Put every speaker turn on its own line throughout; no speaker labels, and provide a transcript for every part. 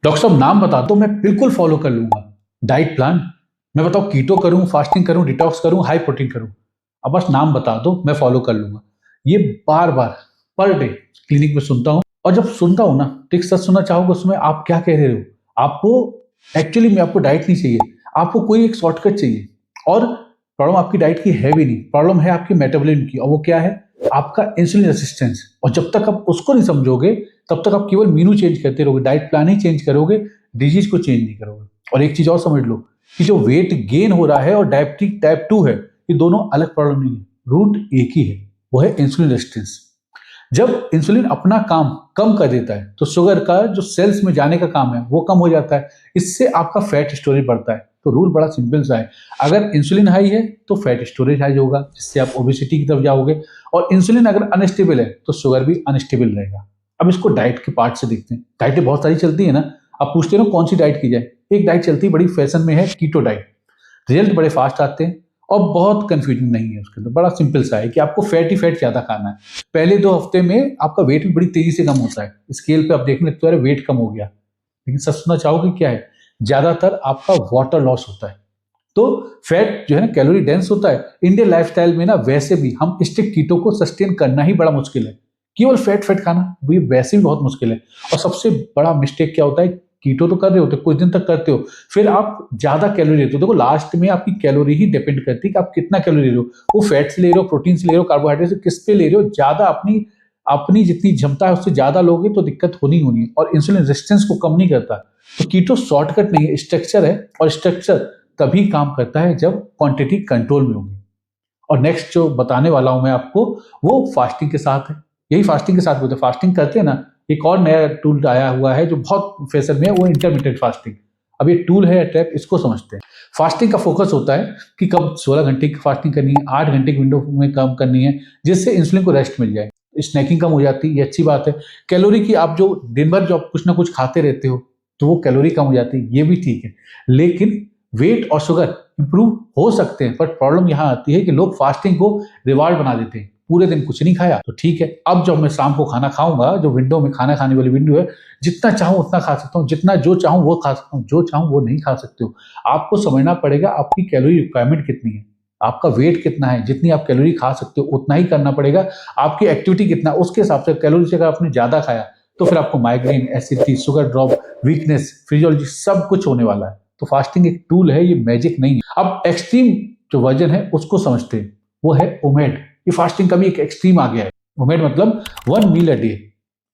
Doctor साहब नाम बता दो, मैं बिल्कुल फॉलो कर लूंगा। Diet plan? मैं बताओ कीटो करूं, फास्टिंग करूं, डिटॉक्स करूं, हाई प्रोटीन करूं? अब बस नाम बता दो, मैं फॉलो कर लूंगा। ये बार बार पर डे क्लिनिक में सुनता हूं। और जब सुनता हूं ना, ठीक सच सुनना चाहोगे उसमें आप क्या कह रहे हो? आपको एक्चुअली में आपको डाइट नहीं चाहिए, आपको कोई एक शॉर्टकट चाहिए। और प्रॉब्लम आपकी डाइट की है भी नहीं, प्रॉब्लम है आपकी मेटाबॉलिज्म की। और वो क्या है? आपका इंसुलिन रेसिस्टेंस। और जब तक आप उसको नहीं समझोगे तब तक आप केवल मीनू चेंज करते रहोगे, डाइट प्लान ही चेंज करोगे, डिजीज को चेंज नहीं करोगे। और एक चीज और समझ लो कि जो वेट गेन हो रहा है और डायबिटीज टाइप 2 है, ये दोनों अलग प्रॉब्लम नहीं है, रूट एक ही है, वो है इंसुलिन रेजिस्टेंस। जब इंसुलिन अपना काम कम कर देता है तो शुगर का जो सेल्स में जाने का काम है वो कम हो जाता है, इससे आपका फैट स्टोरेज बढ़ता है। तो रूल बड़ा सिंपल सा है, अगर इंसुलिन हाई है तो फैट स्टोरेज हाई होगा, जिससे आप ओबेसिटी की तरफ जाओगे। और इंसुलिन अगर अनस्टेबल है तो शुगर भी अनस्टेबल रहेगा। अब इसको डाइट के पार्ट से देखते हैं। डाइटें बहुत सारी चलती है ना, आप पूछते हो ना कौन सी डाइट की जाए। एक डाइट चलती है, बड़ी फैशन में है, कीटो डाइट। रिजल्ट बड़े फास्ट आते हैं और बहुत कंफ्यूजन नहीं है उसके अंदर, बड़ा सिंपल सा है कि आपको फैट ही फैट ज्यादा खाना है। पहले 2 हफ्ते में आपका वेट भी बड़ी तेजी से कम होता है, स्केल पे आप देखने लगते हो अरे वेट कम हो गया। लेकिन सच सुनना चाहोगे क्या है? ज्यादातर आपका वाटर लॉस होता है। तो फैट जो है ना कैलोरी डेंस होता है। इंडियन लाइफस्टाइल में ना वैसे भी हम स्ट्रिक्ट कीटो को सस्टेन करना ही बड़ा मुश्किल है। केवल फैट फैट खाना भी वैसे भी बहुत मुश्किल है। और सबसे बड़ा मिस्टेक क्या होता है? कीटो तो कर रहे होते, कुछ दिन तक करते हो, फिर आप ज्यादा कैलोरी लेते हो। देखो लास्ट में आपकी कैलोरी ही डिपेंड करती है कि आप कितना कैलोरी ले रहे हो। वो फैट से ले रहे हो, प्रोटीन से ले रहे हो, कार्बोहाइड्रेट से, किस पे ले रहे हो। ज्यादा अपनी अपनी जितनी क्षमता है उससे ज्यादा लोगे तो दिक्कत होनी होनी है। और इंसुलिन रेजिस्टेंस को कम नहीं करता। तो कीटो शॉर्टकट नहीं है, स्ट्रक्चर है। और स्ट्रक्चर तभी काम करता है जब क्वांटिटी कंट्रोल में होगी। और नेक्स्ट जो बताने वाला हूं मैं आपको, वो फास्टिंग के साथ है। यही फास्टिंग के साथ होता है। फास्टिंग करते हैं ना, एक और नया टूल आया हुआ है जो बहुत फैशन में है, वो इंटरमीडिएट फास्टिंग। अब ये टूल है ट्रैप, इसको समझते हैं। फास्टिंग का फोकस होता है कि कब 16 घंटे की फास्टिंग करनी है, 8 घंटे की विंडो में कम करनी है, जिससे इंसुलिन को रेस्ट मिल जाए, स्नैकिंग कम हो जाती है, ये अच्छी बात है। कैलोरी की आप जो दिन भर जो कुछ ना कुछ खाते रहते हो तो वो कैलोरी कम हो जाती है, ये भी ठीक है। लेकिन वेट और शुगर इंप्रूव हो सकते हैं। पर प्रॉब्लम यहां आती है कि लोग फास्टिंग को रिवार्ड बना देते हैं। पूरे दिन कुछ नहीं खाया तो ठीक है, अब जब मैं शाम को खाना खाऊंगा, जो विंडो में खाना खाने वाली विंडो है, जितना चाहूं उतना खा सकता हूं, जितना जो चाहूं वो खा सकता हूं, जो चाहूं वो नहीं खा सकते हो। आपको समझना पड़ेगा आपकी कैलोरी रिक्वायरमेंट कितनी है, आपका वेट कितना है, जितनी आप कैलोरी खा सकते हो उतना ही करना पड़ेगा। आपकी एक्टिविटी कितना, उसके हिसाब से कैलोरी से अगर आपने ज्यादा खाया तो फिर आपको migraine, acidity, sugar drop, weakness, physiology सब कुछ होने वाला है। तो फास्टिंग एक टूल है, ये मैजिक नहीं है। अब एक्सट्रीम जो वर्जन है उसको समझते हैं, वो है ओमेड। ये फास्टिंग का भी एक एक्सट्रीम आ गया है। ओमेड मतलब 1 मील अ डे।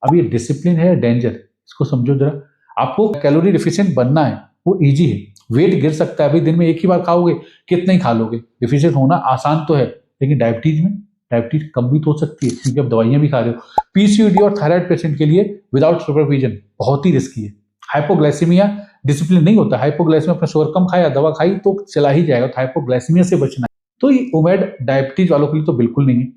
अब ये डिसिप्लिन है डेंजर, इसको समझो जरा। आपको कैलोरी डिफिशिएंट बनना है, वो इजी है। वेट गिर सकता है, अभी दिन में एक ही बार खाओगे, कितना ही खा लोगे। डिफिशिएंट होना आसान तो है, लेकिन डायबिटीज कम भी तो हो सकती है, क्योंकि आप दवाइयां भी खा रहे हो। पीसीओडी और थायराइड पेशेंट के लिए विदाउट सुपरविजन बहुत ही रिस्की है। हाइपोग्लाइसीमिया डिसिप्लिन नहीं होता। हाइपोग्लाइसीमिया अपना शुगर कम खाया, दवा खाई तो चला ही जाएगा। तो हाइपोग्लाइसीमिया से बचना है। तो ये ओमेड डायबिटीज वालों के लिए तो बिल्कुल नहीं है।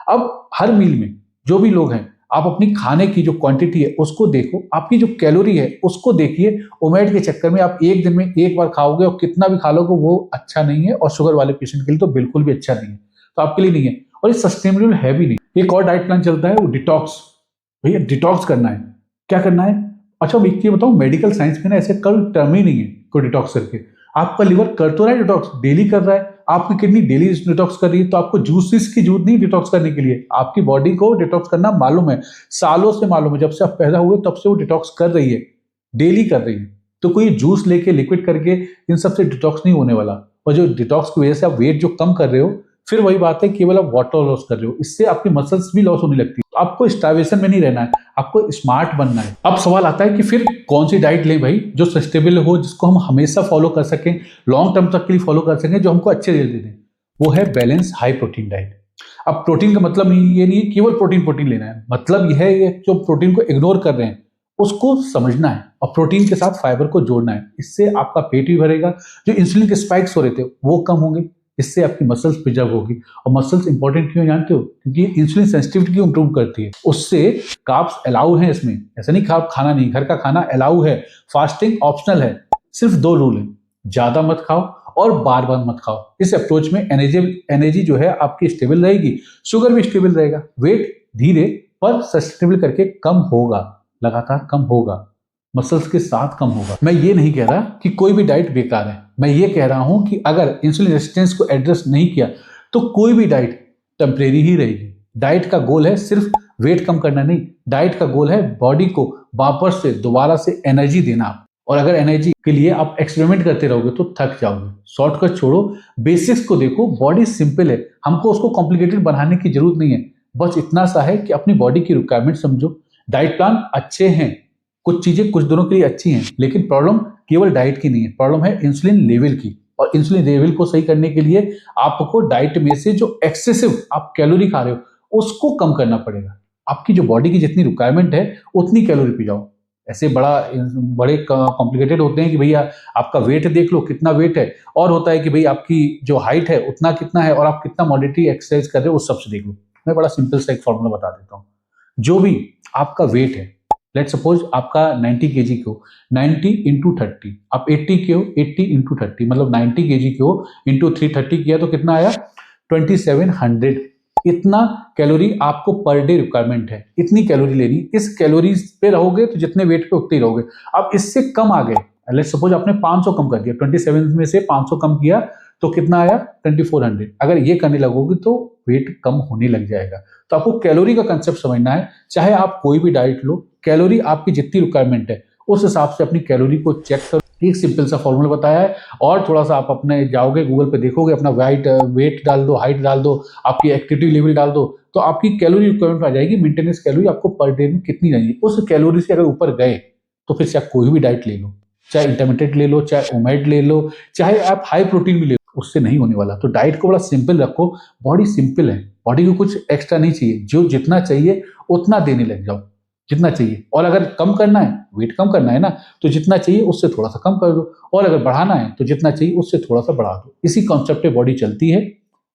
अब हर मील में जो भी लोग हैं, आप अपनी खाने की जो क्वांटिटी है उसको देखो, आपकी जो कैलोरी है उसको देखिए। ओमेड के चक्कर में आप एक दिन में एक बार खाओगे और कितना भी खा लोगे, वो अच्छा नहीं है। और शुगर वाले पेशेंट के लिए तो बिल्कुल भी अच्छा नहीं है, तो आपके लिए नहीं है। और ये सस्टेनेबल है भी नहीं। एक और डाइट प्लान चलता है, वो डिटॉक्स। भैया डिटॉक्स करना है, क्या करना है? अच्छा मैं ये बताऊं, मेडिकल साइंस में ना ऐसे कल टर्म ही नहीं है कोई डिटॉक्स करके। आपका लिवर कर तो रहा है डिटॉक्स, डेली कर रहा है, आपकी किडनी डेली डिटॉक्स कर रही है, तो आपको जूसेस की जरूरत नहीं डिटॉक्स करने के लिए। आपकी बॉडी को डिटॉक्स करना मालूम है, सालों से मालूम है, जब से आप पैदा हुए तब से वो डिटॉक्स कर रही है, डेली कर रही है। तो कोई जूस लेके लिक्विड करके इन सबसे डिटॉक्स नहीं होने वाला। और जो डिटॉक्स की वजह से आप वेट जो कम कर रहे हो, फिर वही बात है, केवल आप वाटर लॉस कर रहे हो, इससे आपकी मसल्स भी लॉस होने लगती है। आपको स्टार्वेशन में नहीं रहना है, आपको स्मार्ट बनना है। अब सवाल आता है कि फिर कौन सी डाइट ले भाई जो सस्टेनेबल हो, जिसको हम हमेशा फॉलो कर सकें, लॉन्ग टर्म तक के लिए फॉलो कर सकें, जो हमको अच्छे रिजल्ट दे दें। वो है बैलेंस हाई प्रोटीन डाइट। अब प्रोटीन का मतलब ये नहीं केवल प्रोटीन प्रोटीन लेना है, मतलब यह है जो प्रोटीन को इग्नोर कर रहे हैं उसको समझना है और प्रोटीन के साथ फाइबर को जोड़ना है। इससे आपका पेट भी भरेगा, जो इंसुलिन के स्पाइक्स हो रहे थे वो कम होंगे, इससे आपकी मसल्स प्रिजर्व होगी। और मसल्स इंपॉर्टेंट क्यों जानते हो? क्योंकि इंसुलिन सेंसिटिविटी को इंप्रूव करती है। उससे कार्ब्स अलाउ है इसमें, ऐसा नहीं कार्ब खाना नहीं, घर का खाना अलाउ है। फास्टिंग ऑप्शनल है। सिर्फ 2 रूल है, ज्यादा मत खाओ और बार बार मत खाओ। इस अप्रोच में एनर्जी जो है आपकी स्टेबल रहेगी, शुगर भी स्टेबल रहेगा, वेट धीरे पर सस्टेनेबल करके कम होगा, लगातार कम होगा। मसल्स के साथ कम होगा। मैं ये नहीं कह रहा कि कोई भी डाइट बेकार है, मैं ये कह रहा हूं कि अगर इंसुलिन रेजिस्टेंस को एड्रेस नहीं किया तो कोई भी डाइट टेम्परेरी ही रहेगी। डाइट का गोल है सिर्फ वेट कम करना नहीं, डाइट का गोल है बॉडी को वापस से दोबारा से एनर्जी देना। और अगर एनर्जी के लिए आप एक्सपेरिमेंट करते रहोगे तो थक जाओगे। शॉर्टकट छोड़ो, बेसिक्स को देखो। बॉडी सिंपल है, हमको उसको कॉम्प्लिकेटेड बनाने की जरूरत नहीं है। बस इतना सा है कि अपनी बॉडी की रिक्वायरमेंट समझो। डाइट प्लान अच्छे हैं, कुछ चीजें कुछ दिनों के लिए अच्छी हैं, लेकिन प्रॉब्लम केवल डाइट की नहीं है, प्रॉब्लम है इंसुलिन लेवल की। और इंसुलिन लेवल को सही करने के लिए आपको डाइट में से जो एक्सेसिव आप कैलोरी खा रहे हो उसको कम करना पड़ेगा। आपकी जो बॉडी की जितनी रिक्वायरमेंट है उतनी कैलोरी पी जाओ। ऐसे बड़े कॉम्प्लिकेटेड होते हैं कि भैया आपका वेट देख लो कितना वेट है, और होता है कि भाई आपकी जो हाइट है उतना कितना है, और आप कितना मॉडरेटली एक्सरसाइज कर रहे हो उस सबसे देख लो। मैं बड़ा सिंपल सा एक फॉर्मूला बता देता हूँ। जो भी आपका वेट है, लेट सपोज आपका 90 केजी को 90 इंटू 30, आप 80 के हो 80 इंटू 30, मतलब 90 केजी को इंटू 330 किया तो कितना आया 2700। इतना कैलोरी आपको पर डे रिक्वायरमेंट है, इतनी कैलोरी लेनी। इस कैलोरीज पे रहोगे तो जितने वेट पे उतने ही रहोगे। अब इससे कम आ गए, लेट्स सपोज आपने 500 कम कर दिया, 27 में से 500 कम किया तो कितना आया 2400। अगर ये करने लगोगे तो वेट कम होने लग जाएगा। तो आपको कैलोरी का कंसेप्ट समझना है। चाहे आप कोई भी डाइट लो, कैलोरी आपकी जितनी रिक्वायरमेंट है उस हिसाब से अपनी कैलोरी को चेक करो। एक सिंपल सा फॉर्मूला बताया है, और थोड़ा सा आप अपने जाओगे गूगल पे देखोगे, अपना वेट डाल दो, हाइट डाल दो, आपकी एक्टिविटी लेवल डाल दो, तो आपकी कैलोरी रिक्वायरमेंट आ जाएगी। मेंटेनेंस कैलोरी आपको पर डे में कितनी चाहिए, उस कैलोरी से अगर ऊपर गए तो फिर से आप कोई भी डाइट ले लो, चाहे इंटरमीडिएट ले लो, चाहे ओमेड ले लो, चाहे आप हाई प्रोटीन भी ले लो, उससे नहीं होने वाला। तो डाइट को बड़ा सिंपल रखो। बॉडी सिंपल है, बॉडी को कुछ एक्स्ट्रा नहीं चाहिए, जो जितना चाहिए उतना देने लग जाओ, जितना चाहिए। और अगर कम करना है, वेट कम करना है ना, तो जितना चाहिए उससे थोड़ा सा कम कर दो, और अगर बढ़ाना है तो जितना चाहिए उससे थोड़ा सा बढ़ा दो। इसी कॉन्सेप्ट पे बॉडी चलती है,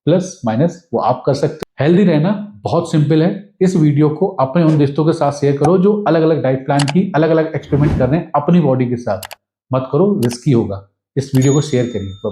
प्लस माइनस वो आप कर सकते हो। हेल्दी रहना बहुत सिंपल है। इस वीडियो को अपने उन दोस्तों के साथ शेयर करो जो अलग अलग डाइट प्लान की अलग अलग एक्सपेरिमेंट कर रहे हैं अपनी बॉडी के साथ। मत करो, रिस्की होगा। इस वीडियो को शेयर करिए।